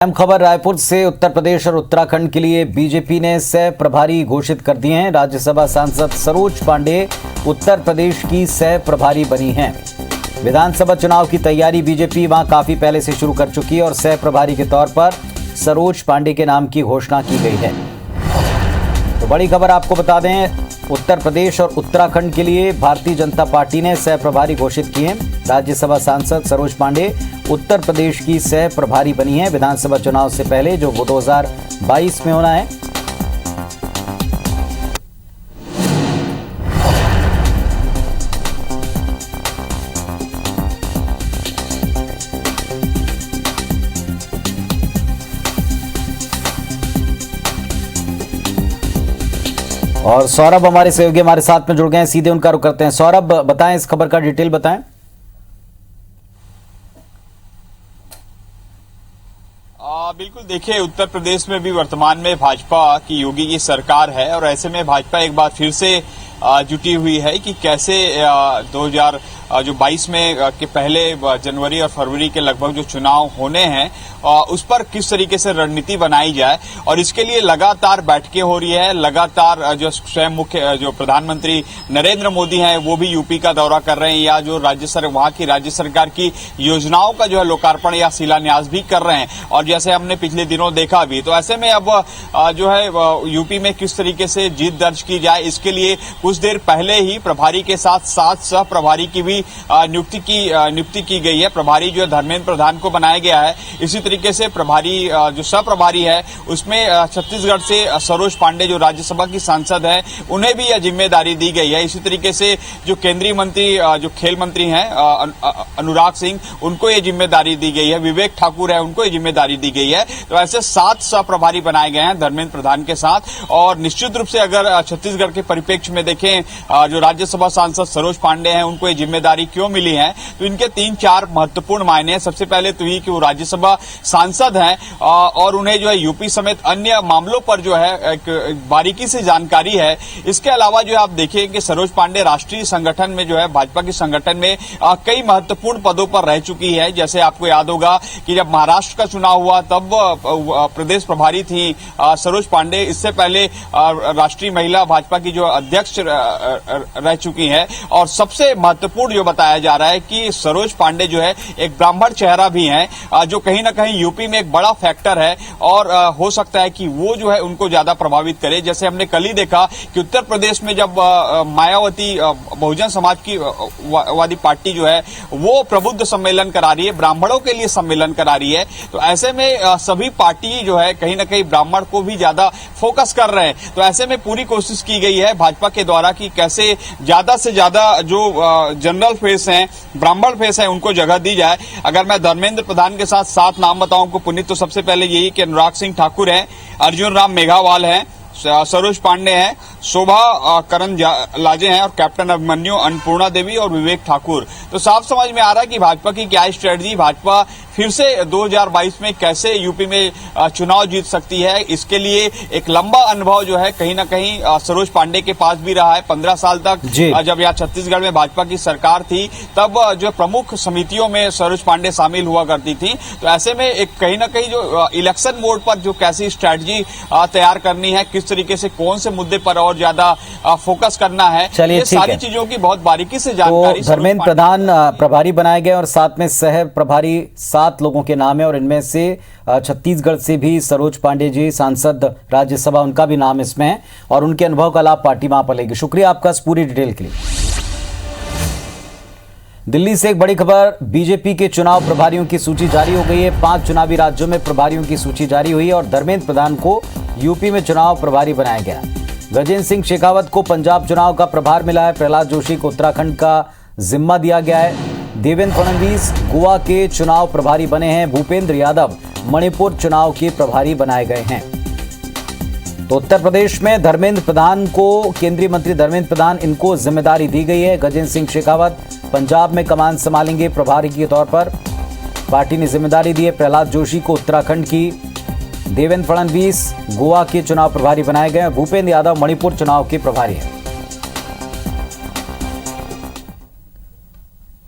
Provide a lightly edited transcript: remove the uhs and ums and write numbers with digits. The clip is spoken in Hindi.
अहम खबर रायपुर से। उत्तर प्रदेश और उत्तराखंड के लिए बीजेपी ने सह प्रभारी घोषित कर दिए हैं। राज्यसभा सांसद सरोज पांडे उत्तर प्रदेश की सह प्रभारी बनी हैं। विधानसभा चुनाव की तैयारी बीजेपी वहां काफी पहले से शुरू कर चुकी है और सह प्रभारी के तौर पर सरोज पांडे के नाम की घोषणा की गई है। तो बड़ी खबर आपको बता दें, उत्तर प्रदेश और उत्तराखंड के लिए भारतीय जनता पार्टी ने सह प्रभारी घोषित किए हैं। राज्यसभा सांसद सरोज पांडे उत्तर प्रदेश की सह प्रभारी बनी है। विधानसभा चुनाव से पहले जो 2022 में होना है। और सौरभ हमारे सहयोगी हमारे साथ में जुड़ गए हैं, सीधे उनका रुख करते हैं। सौरभ, बताएं इस खबर का डिटेल बताएं। बिल्कुल, देखिए, उत्तर प्रदेश में भी वर्तमान में भाजपा की योगी की सरकार है और ऐसे में भाजपा एक बार फिर से जुटी हुई है कि कैसे 2022 में के पहले जनवरी और फरवरी के लगभग जो चुनाव होने हैं उस पर किस तरीके से रणनीति बनाई जाए। और इसके लिए लगातार बैठकें हो रही है। लगातार जो स्वयं मुख्य जो प्रधानमंत्री नरेंद्र मोदी हैं वो भी यूपी का दौरा कर रहे हैं या जो वहां की राज्य सरकार की योजनाओं का जो है लोकार्पण या शिलान्यास भी कर रहे हैं। और जैसे हमने पिछले दिनों देखा भी, तो ऐसे में अब जो है यूपी में किस तरीके से जीत दर्ज की जाए, इसके लिए कुछ देर पहले ही प्रभारी के साथ साथ सह प्रभारी की भी नियुक्ति की गई है। प्रभारी जो है धर्मेंद्र प्रधान को बनाया गया है। इसी तरीके से प्रभारी जो सह प्रभारी है उसमें छत्तीसगढ़ से सरोज पांडे जो राज्यसभा की सांसद है उन्हें भी यह जिम्मेदारी दी गई है। इसी तरीके से जो केंद्रीय मंत्री जो खेल मंत्री हैं अनुराग सिंह, उनको ये जिम्मेदारी दी गई है। विवेक ठाकुर है, उनको ये जिम्मेदारी दी गई है। तो ऐसे 7 सह प्रभारी बनाए गए हैं धर्मेंद्र प्रधान के साथ। और निश्चित रूप से अगर छत्तीसगढ़ के परिप्रेक्ष्य में देखें, जो राज्यसभा सांसद सरोज पांडे हैं उनको ये जिम्मेदारी क्यों मिली है, तो इनके 3-4 महत्वपूर्ण मायने हैं। सबसे पहले तो ये कि वो राज्यसभा सांसद हैं और उन्हें जो है यूपी समेत अन्य मामलों पर जो है एक बारीकी से जानकारी है। इसके अलावा जो है आप देखिए कि सरोज पांडे राष्ट्रीय संगठन में जो है भाजपा के संगठन में कई महत्वपूर्ण पदों पर रह चुकी है। जैसे आपको याद होगा कि जब महाराष्ट्र का चुनाव हुआ तब प्रदेश प्रभारी थी सरोज पांडे। इससे पहले राष्ट्रीय महिला भाजपा की जो अध्यक्ष रह चुकी हैं। और सबसे महत्वपूर्ण जो बताया जा रहा है कि सरोज पांडे जो है एक ब्राह्मण चेहरा भी हैं, जो कहीं ना कहीं यूपी में एक बड़ा फैक्टर है और हो सकता है कि वो जो है उनको ज्यादा प्रभावित करे। जैसे हमने कल ही देखा कि उत्तर प्रदेश में जब मायावती बहुजन समाज की वादी पार्टी जो है वो प्रबुद्ध सम्मेलन करा रही है, ब्राह्मणों के लिए सम्मेलन करा रही है, तो ऐसे में सभी पार्टी जो है कहीं ना कहीं ब्राह्मण को भी ज्यादा फोकस कर रहे हैं। तो ऐसे में पूरी कोशिश की गई है भाजपा के द्वारा कि कैसे ज्यादा से ज्यादा जो जनरल फेस हैं, ब्राह्मण फेस हैं, उनको जगह दी जाए। अगर मैं धर्मेंद्र प्रधान के साथ 7 नाम बताऊं को पुनीत, तो सबसे पहले यही कि अनुराग सिंह ठाकुर हैं, अर्जुन राम मेघावाल हैं, सरोज पांडे हैं, शोभा करंदलाजे हैं और कैप्टन अभिमन्यु, अन्नपूर्णा देवी और विवेक ठाकुर। तो साफ समझ में आ रहा है कि भाजपा की क्या स्ट्रेटजी, भाजपा फिर से 2022 में कैसे यूपी में चुनाव जीत सकती है। इसके लिए एक लंबा अनुभव जो है कहीं ना कहीं सरोज पांडे के पास भी रहा है। 15 साल तक जब यहाँ छत्तीसगढ़ में भाजपा की सरकार थी तब जो प्रमुख समितियों में सरोज पांडे शामिल हुआ करती थी। तो ऐसे में एक कहीं ना कहीं जो इलेक्शन मोड पर जो कैसी स्ट्रेटजी तैयार करनी है, किस तरीके से कौन से मुद्दे पर और ज्यादा फोकस करना है, ये सारी चीजों की बहुत बारीकी से जानकारी। धर्मेंद्र प्रधान प्रभारी बनाए गए और साथ में सह प्रभारी 7 लोगों के नाम है और इनमें से छत्तीसगढ़ से भी सरोज पांडे जी सांसद राज्यसभा, उनका भी नाम इसमें है और उनके अनुभव का लाभ पार्टी वहां पर लेगी। शुक्रिया आपका इस पूरी डिटेल के लिए। दिल्ली से एक बड़ी खबर, बीजेपी के चुनाव प्रभारियों की सूची जारी हो गई है। 5 चुनावी राज्यों में प्रभारियों की सूची जारी हुई और धर्मेंद्र प्रधान को यूपी में चुनाव प्रभारी बनाया गया। गजेंद्र सिंह शेखावत को पंजाब चुनाव का प्रभार मिला है। प्रहलाद जोशी को उत्तराखंड का जिम्मा दिया गया है। देवेंद्र फडणवीस गोवा के चुनाव प्रभारी बने हैं। भूपेंद्र यादव मणिपुर चुनाव के प्रभारी बनाए गए हैं। तो उत्तर प्रदेश में धर्मेंद्र प्रधान को, केंद्रीय मंत्री धर्मेंद्र प्रधान, इनको जिम्मेदारी दी गई है। गजेंद्र सिंह शेखावत पंजाब में कमान संभालेंगे प्रभारी के तौर पर, पार्टी ने जिम्मेदारी दी है। प्रहलाद जोशी को उत्तराखंड की, देवेंद्र फडणवीस गोवा के चुनाव प्रभारी बनाए गए। भूपेंद्र यादव मणिपुर चुनाव के प्रभारी हैं।